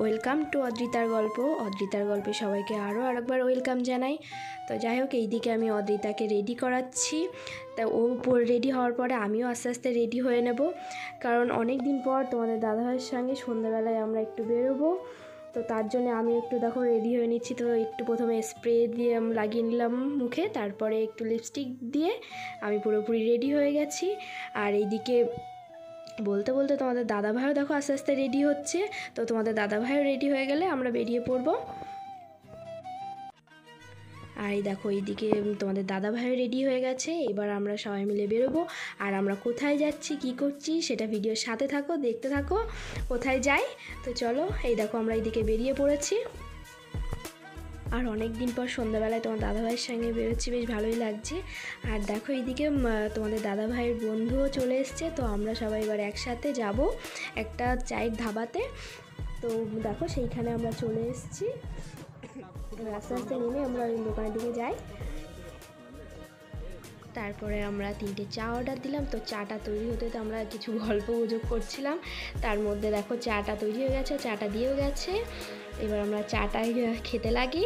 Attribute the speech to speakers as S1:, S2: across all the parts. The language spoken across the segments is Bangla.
S1: ওয়েলকাম টু অদ্রিতার গল্প। অদ্রিতার গল্পে সবাইকে আরও আরেকবার ওয়েলকাম জানাই। তো যাই হোক, এইদিকে আমি অদ্রিতাকে রেডি করাচ্ছি। তা ও রেডি হওয়ার পরে আমিও আস্তে আস্তে রেডি হয়ে নেব, কারণ অনেক দিন পর তোমাদের দাদাভাইয়ের সঙ্গে সন্ধ্যাবেলায় আমরা একটু বেরোবো। তো তার জন্য আমি একটু দেখো রেডি হয়ে নিচ্ছি। তো একটু প্রথমে স্প্রে দিয়ে লাগিয়ে নিলাম মুখে, তারপরে একটু লিপস্টিক দিয়ে আমি পুরোপুরি রেডি হয়ে গেছি। আর এইদিকে বলতে বলতে তোমাদের দাদাভাইও দেখো আস্তে আস্তে রেডি হচ্ছে। তো তোমাদের দাদাভাইও রেডি হয়ে গেলে আমরা বেরিয়ে পড়বো। আর এই দেখো এইদিকে তোমাদের দাদাভাইও রেডি হয়ে গেছে। এবার আমরা সবাই মিলে বেরোবো। আর আমরা কোথায় যাচ্ছি, কি করছি, সেটা ভিডিওর সাথে থাকো, দেখতে থাকো কোথায় যাই। তো চলো, এই দেখো আমরা এইদিকে বেরিয়ে পড়েছি। আর অনেক দিন পর সন্ধ্যাবেলায় তোমার দাদাভাইয়ের সঙ্গে বেরোচ্ছি, বেশ ভালোই লাগছে। আর দেখো এইদিকে তোমাদের দাদাভাইয়ের বন্ধুও চলে এসছে। তো আমরা সবাই এবার একসাথে যাব একটা চায়ের ধাবাতে। তো দেখো সেইখানে আমরা চলে এসেছি। আস্তে আস্তে নেমে আমরা ওই দোকানের দিকে যাই। তারপরে আমরা 3টে চা অর্ডার দিলাম। তো চাটা তৈরি হতে তো আমরা কিছু গল্প গুজব করছিলাম, তার মধ্যে দেখো চাটা তৈরি হয়ে গেছে, চাটা দিয়েও গেছে। এবার আমরা চাটা খেতে লাগি।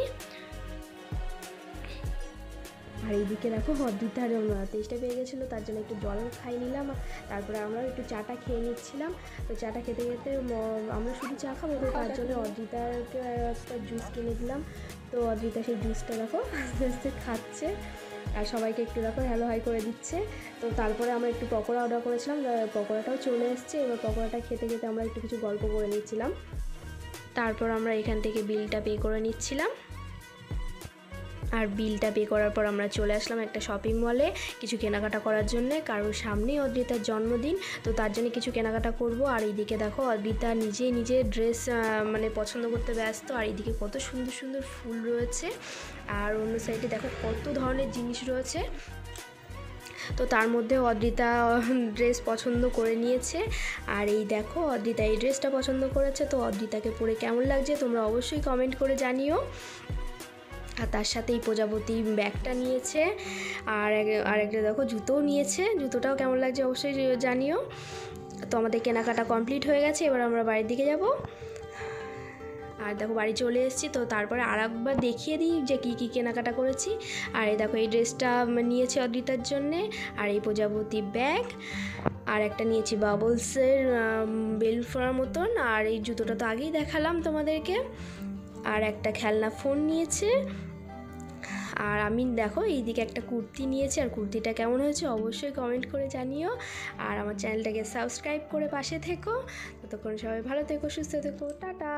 S1: আর এইদিকে দেখো অদ্রিতার তেষ্টা পেয়ে গেছিলো, তার জন্য একটু জল খাই নিলাম। তারপরে আমরা একটু চাটা খেয়ে নিচ্ছিলাম। তো চাটা খেতে খেতে আমরা শুধু চা খাবো, তো তার জন্য অদ্রিতাকে একটা জুস কিনে দিলাম। তো অদ্রিতা সেই জুসটা দেখো আস্তে আস্তে খাচ্ছে, আর সবাইকে একটু দেখো হ্যালো হাই করে দিচ্ছে। তো তারপরে আমরা একটু পকোড়া অর্ডার করেছিলাম, পকোড়াটাও চলে এসছে। এবার পকোড়াটা খেতে খেতে আমরা একটু কিছু গল্প করে নিচ্ছিলাম। তারপর আমরা এখান থেকে বিলটা পে করে নিচ্ছিলাম। আর বিলটা পে করার পর আমরা চলে আসলাম একটা শপিং মলে কিছু কেনাকাটা করার জন্য, কারণ সামনেই অদ্রিতার জন্মদিন। তো তার জন্য কিছু কেনাকাটা করব। আর এইদিকে দেখো অদ্রিতা নিজে ড্রেস পছন্দ করতে ব্যস্ত। আর এইদিকে কত সুন্দর সুন্দর ফুল রয়েছে, আর অন্য সাইডে দেখো কত ধরনের জিনিস রয়েছে। তো তার মধ্যে অদ্রিতা ড্রেস পছন্দ করে নিয়েছে। আর এই দেখো অদ্রিতা এই ড্রেসটা পছন্দ করেছে। তো অদ্রিতাকে পরে কেমন লাগছে তোমরা অবশ্যই কমেন্ট করে জানিও। আর তার সাথে এই প্রজাপতি ব্যাগটা নিয়েছে, আর একটা দেখো জুতোও নিয়েছে। জুতোটাও কেমন লাগছে অবশ্যই জানিও। তো আমাদের কেনাকাটা কমপ্লিট হয়ে গেছে, এবার আমরা বাড়ির দিকে যাব। আর দেখো বাড়ি চলে এসেছি। তো তারপরে আর একবার দেখিয়ে দিই যে কী কী কেনাকাটা করেছি। আর এই দেখো এই ড্রেসটা নিয়েছি অদ্রিতার জন্যে, আর এই প্রজাপতি ব্যাগ, আর একটা নিয়েছি বাবলসের বেল ফোড়ার মতন, আর এই জুতোটা তো আগেই দেখালাম তোমাদেরকে। আর একটা খেলনা ফোন নিয়েছে। আর আমি দেখো এইদিকে একটা কুর্তি নিয়েছি। আর কুর্তিটা কেমন হয়েছে অবশ্যই কমেন্ট করে জানিও। আর আমার চ্যানেলটাকে সাবস্ক্রাইব করে পাশে থেকো। ততক্ষণ সবাই ভালো থেকো, সুস্থ থেকো, টাটা।